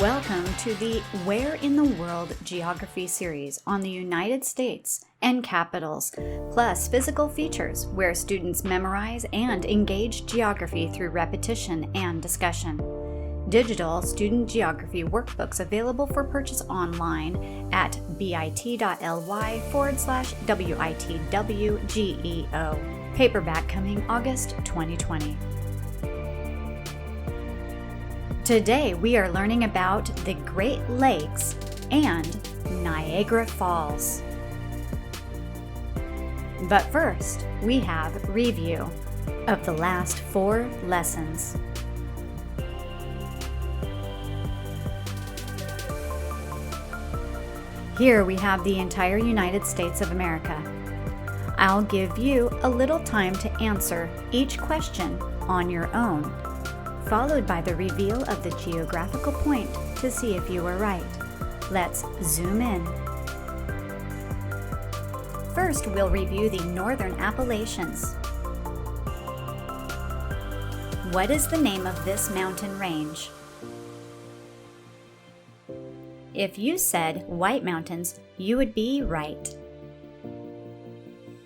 Welcome to the Where in the World Geography series on the United States and capitals, plus physical features where students memorize and engage geography through repetition and discussion. Digital student geography workbooks available for purchase online at bit.ly/WITWGEO. Paperback coming August 2020. Today we are learning about the Great Lakes and Niagara Falls. But first, we have review of the last 4 lessons. Here we have the entire United States of America. I'll give you a little time to answer each question on your own, followed by the reveal of the geographical point to see if you were right. Let's zoom in. First, we'll review the Northern Appalachians. What is the name of this mountain range? If you said White Mountains, you would be right.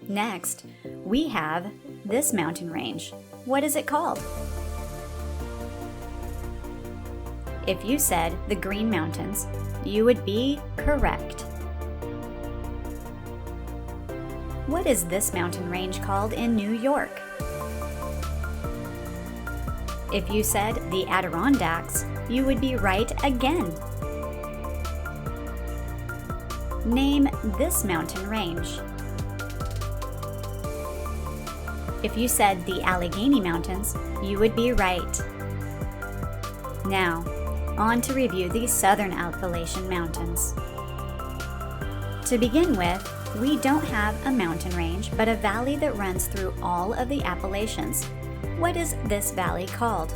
Next, we have this mountain range. What is it called? If you said the Green Mountains, you would be correct. What is this mountain range called in New York? If you said the Adirondacks, you would be right again. Name this mountain range. If you said the Allegheny Mountains, you would be right. Now, on to review the Southern Appalachian Mountains. To begin with, we don't have a mountain range, but a valley that runs through all of the Appalachians. What is this valley called?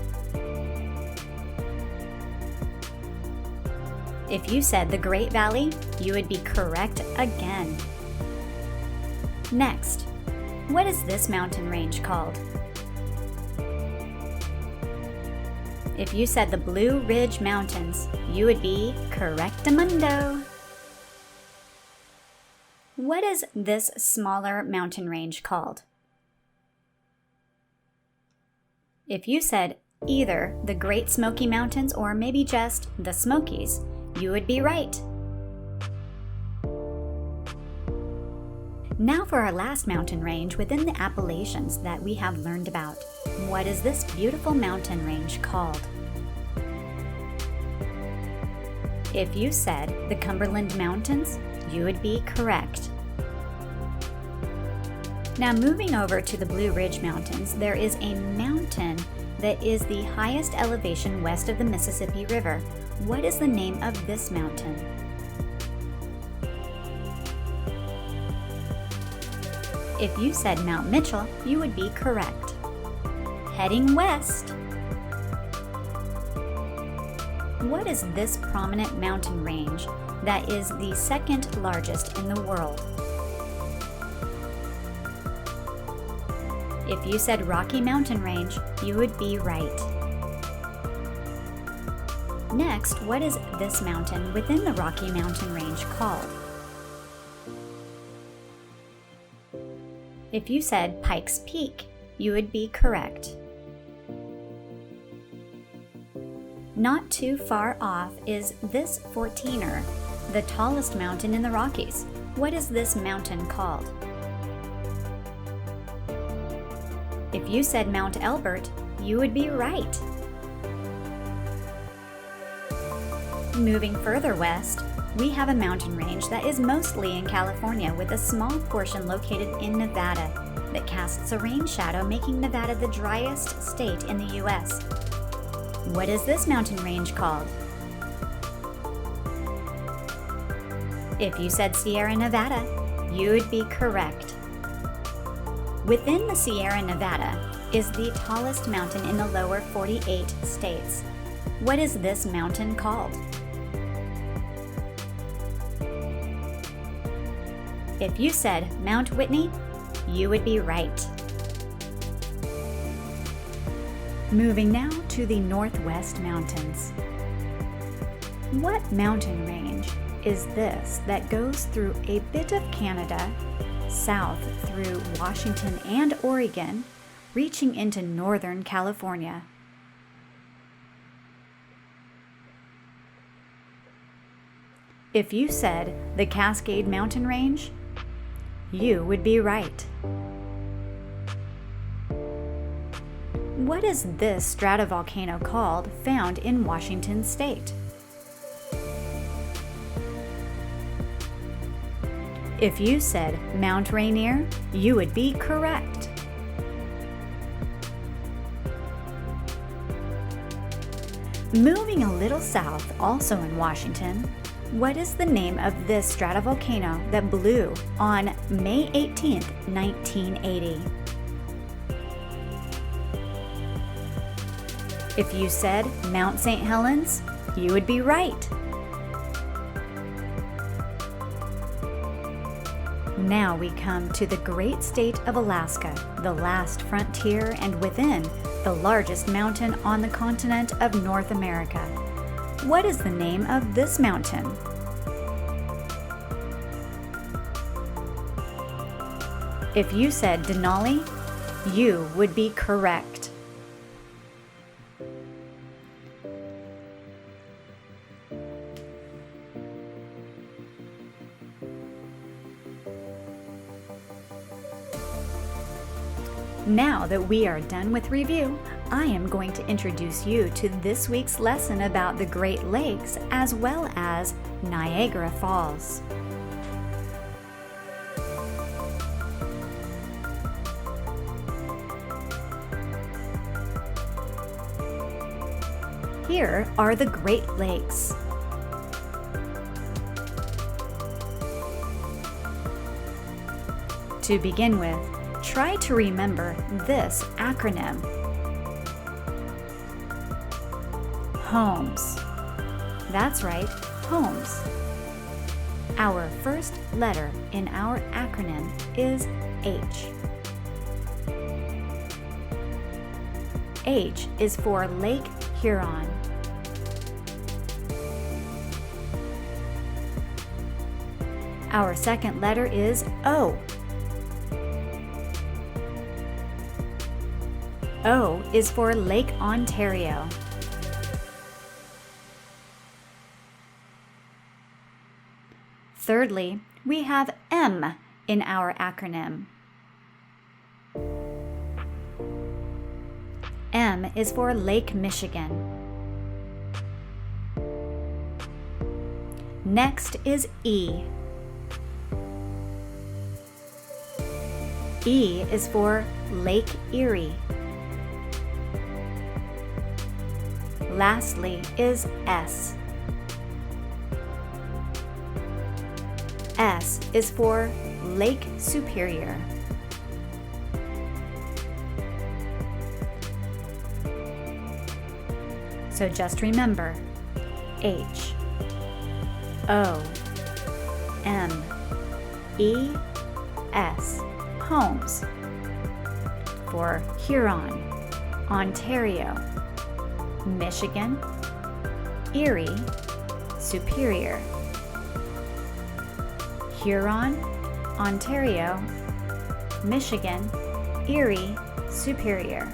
If you said the Great Valley, you would be correct again. Next, what is this mountain range called? If you said the Blue Ridge Mountains, you would be correctamundo. What is this smaller mountain range called? If you said either the Great Smoky Mountains or maybe just the Smokies, you would be right. Now for our last mountain range within the Appalachians that we have learned about. What is this beautiful mountain range called? If you said the Cumberland Mountains, you would be correct. Now moving over to the Blue Ridge Mountains, there is a mountain that is the highest elevation west of the Mississippi River. What is the name of this mountain? If you said Mount Mitchell, you would be correct. Heading west. What is this prominent mountain range that is the second largest in the world? If you said Rocky Mountain Range, you would be right. Next, what is this mountain within the Rocky Mountain Range called? If you said Pikes Peak, you would be correct. Not too far off is this 14er, the tallest mountain in the Rockies. What is this mountain called? If you said Mount Elbert, you would be right. Moving further west, we have a mountain range that is mostly in California with a small portion located in Nevada that casts a rain shadow, making Nevada the driest state in the U.S. What is this mountain range called? If you said Sierra Nevada, you would be correct. Within the Sierra Nevada is the tallest mountain in the lower 48 states. What is this mountain called? If you said Mount Whitney, you would be right. Moving now to the Northwest Mountains. What mountain range is this that goes through a bit of Canada, south through Washington and Oregon, reaching into northern California? If you said the Cascade Mountain Range, you would be right. What is this stratovolcano called found in Washington State? If you said Mount Rainier, you would be correct. Moving a little south, also in Washington, what is the name of this stratovolcano that blew on May 18, 1980? If you said Mount St. Helens, you would be right. Now we come to the great state of Alaska, the last frontier and within the largest mountain on the continent of North America. What is the name of this mountain? If you said Denali, you would be correct. Now that we are done with review, I am going to introduce you to this week's lesson about the Great Lakes as well as Niagara Falls. Here are the Great Lakes. To begin with, try to remember this acronym. HOMES. That's right, HOMES. Our first letter in our acronym is H. H is for Lake Huron. Our second letter is O. O is for Lake Ontario. Thirdly, we have M in our acronym. M is for Lake Michigan. Next is E. E is for Lake Erie. Lastly is S. S is for Lake Superior. So just remember, H, O, M, E, S, HOMES, for Huron, Ontario, Michigan, Erie, Superior. Huron, Ontario, Michigan, Erie, Superior.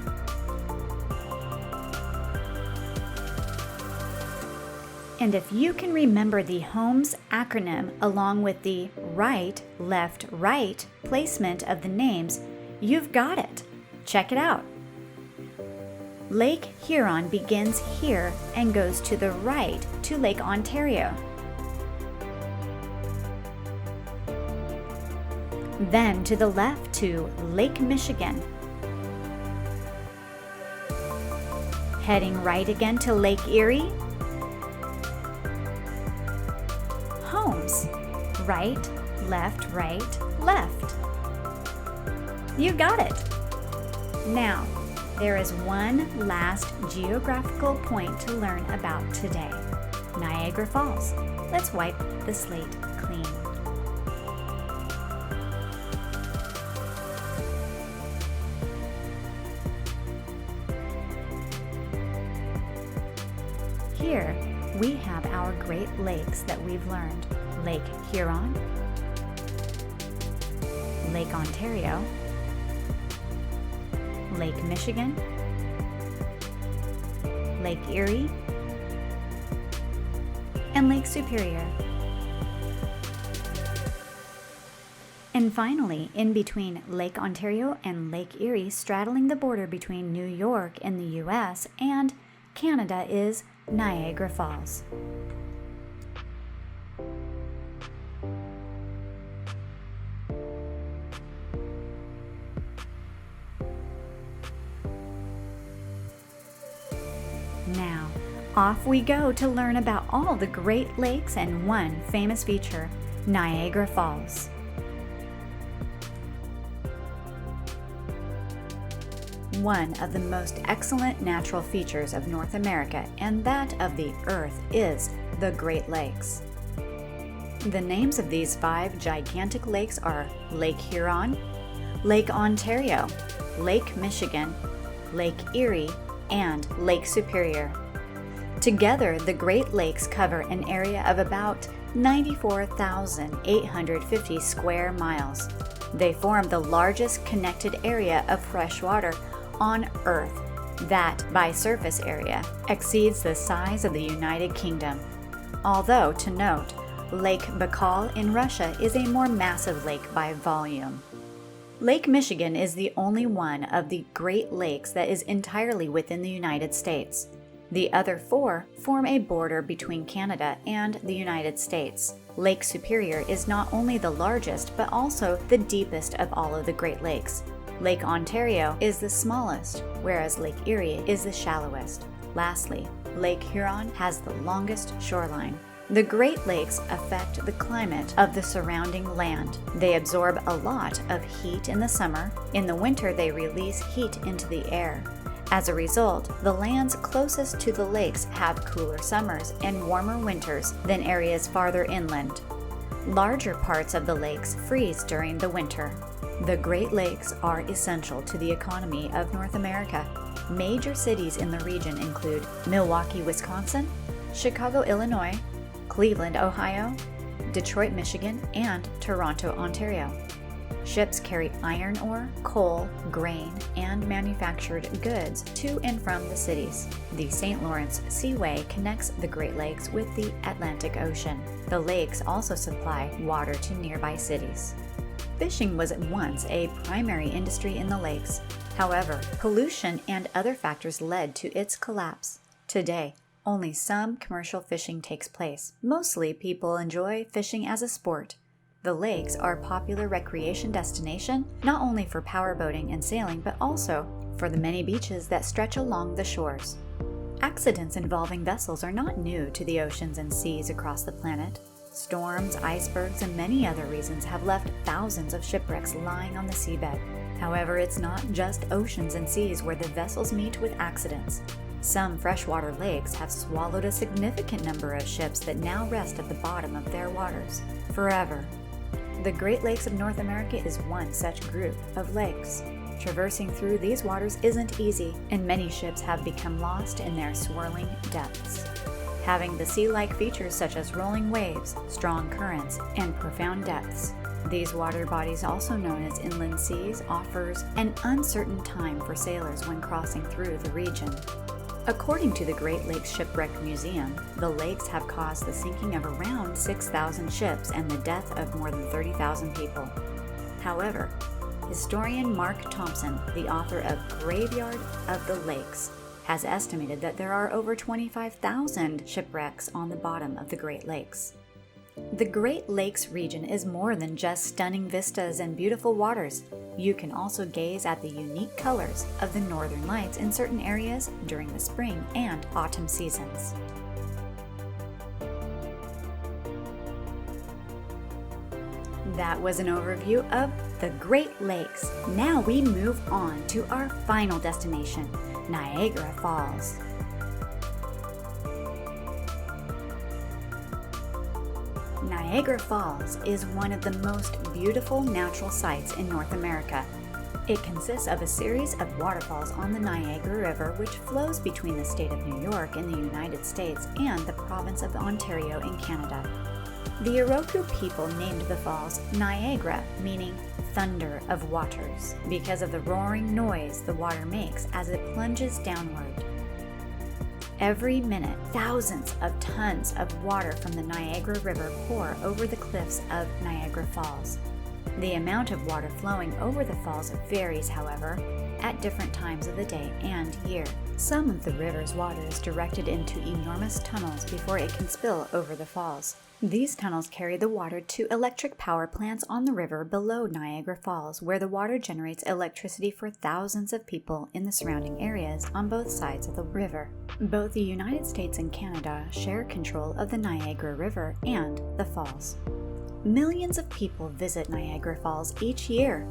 And if you can remember the HOMES acronym along with the right, left, right placement of the names, you've got it. Check it out. Lake Huron begins here and goes to the right to Lake Ontario. Then to the left to Lake Michigan. Heading right again to Lake Erie. HOMES. Right, left, left. You got it. Now, there is one last geographical point to learn about today. Niagara Falls. Let's wipe the slate clean. Here, we have our Great Lakes that we've learned: Lake Huron, Lake Ontario, Lake Michigan, Lake Erie, and Lake Superior. And finally, in between Lake Ontario and Lake Erie, straddling the border between New York in the US and Canada, is Niagara Falls. Now, off we go to learn about all the Great Lakes and one famous feature, Niagara Falls. One of the most excellent natural features of North America and that of the Earth is the Great Lakes. The names of these 5 gigantic lakes are Lake Huron, Lake Ontario, Lake Michigan, Lake Erie, and Lake Superior. Together, the Great Lakes cover an area of about 94,850 square miles. They form the largest connected area of fresh water on Earth that, by surface area, exceeds the size of the United Kingdom. Although, to note, Lake Baikal in Russia is a more massive lake by volume. Lake Michigan is the only one of the Great Lakes that is entirely within the United States. The other 4 form a border between Canada and the United States. Lake Superior is not only the largest, but also the deepest of all of the Great Lakes. Lake Ontario is the smallest, whereas Lake Erie is the shallowest. Lastly, Lake Huron has the longest shoreline. The Great Lakes affect the climate of the surrounding land. They absorb a lot of heat in the summer. In the winter, they release heat into the air. As a result, the lands closest to the lakes have cooler summers and warmer winters than areas farther inland. Larger parts of the lakes freeze during the winter. The Great Lakes are essential to the economy of North America. Major cities in the region include Milwaukee, Wisconsin, Chicago, Illinois, Cleveland, Ohio, Detroit, Michigan, and Toronto, Ontario. Ships carry iron ore, coal, grain, and manufactured goods to and from the cities. The St. Lawrence Seaway connects the Great Lakes with the Atlantic Ocean. The lakes also supply water to nearby cities. Fishing was once a primary industry in the lakes. However, pollution and other factors led to its collapse. Today, only some commercial fishing takes place. Mostly, people enjoy fishing as a sport. The lakes are a popular recreation destination, not only for powerboating and sailing, but also for the many beaches that stretch along the shores. Accidents involving vessels are not new to the oceans and seas across the planet. Storms, icebergs, and many other reasons have left thousands of shipwrecks lying on the seabed. However, it's not just oceans and seas where the vessels meet with accidents. Some freshwater lakes have swallowed a significant number of ships that now rest at the bottom of their waters forever. The Great Lakes of North America is one such group of lakes. Traversing through these waters isn't easy, and many ships have become lost in their swirling depths. Having the sea-like features such as rolling waves, strong currents, and profound depths. These water bodies, also known as inland seas, offers an uncertain time for sailors when crossing through the region. According to the Great Lakes Shipwreck Museum, the lakes have caused the sinking of around 6,000 ships and the death of more than 30,000 people. However, historian Mark Thompson, the author of Graveyard of the Lakes, has estimated that there are over 25,000 shipwrecks on the bottom of the Great Lakes. The Great Lakes region is more than just stunning vistas and beautiful waters. You can also gaze at the unique colors of the northern lights in certain areas during the spring and autumn seasons. That was an overview of the Great Lakes. Now we move on to our final destination, Niagara Falls. Niagara Falls is one of the most beautiful natural sights in North America. It consists of a series of waterfalls on the Niagara River, which flows between the state of New York in the United States and the province of Ontario in Canada. The Iroquois people named the falls Niagara, meaning thunder of waters, because of the roaring noise the water makes as it plunges downward. Every minute, thousands of tons of water from the Niagara River pour over the cliffs of Niagara Falls. The amount of water flowing over the falls varies, however, at different times of the day and year. Some of the river's water is directed into enormous tunnels before it can spill over the falls. These tunnels carry the water to electric power plants on the river below Niagara Falls, where the water generates electricity for thousands of people in the surrounding areas on both sides of the river. Both the United States and Canada share control of the Niagara River and the falls. Millions of people visit Niagara Falls each year.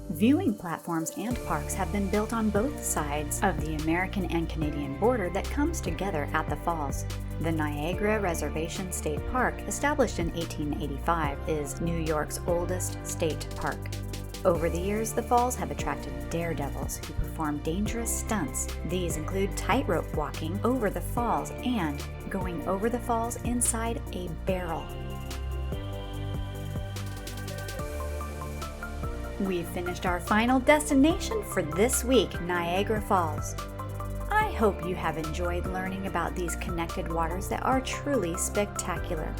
Viewing platforms and parks have been built on both sides of the American and Canadian border that comes together at the falls. The Niagara Reservation State Park, established in 1885, is New York's oldest state park. Over the years, the falls have attracted daredevils who perform dangerous stunts. These include tightrope walking over the falls and going over the falls inside a barrel. We've finished our final destination for this week, Niagara Falls. I hope you have enjoyed learning about these connected waters that are truly spectacular.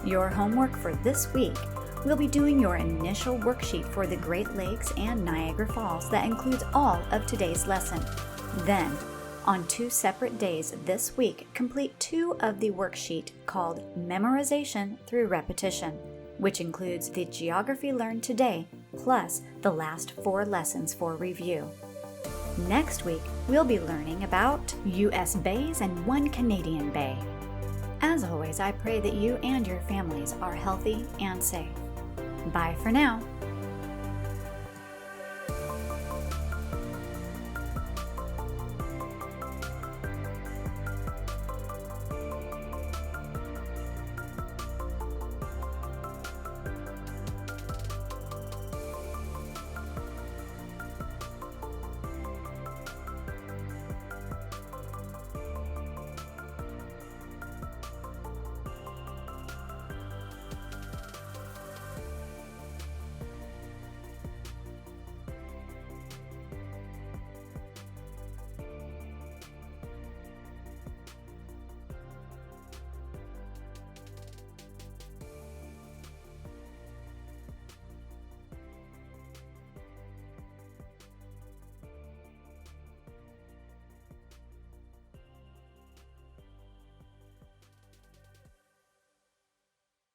Your homework for this week will be doing your initial worksheet for the Great Lakes and Niagara Falls that includes all of today's lesson. Then, on 2 separate days this week, complete 2 of the worksheet called Memorization Through Repetition, which includes the geography learned today, plus the last 4 lessons for review. Next week, we'll be learning about U.S. bays and 1 Canadian bay. As always, I pray that you and your families are healthy and safe. Bye for now.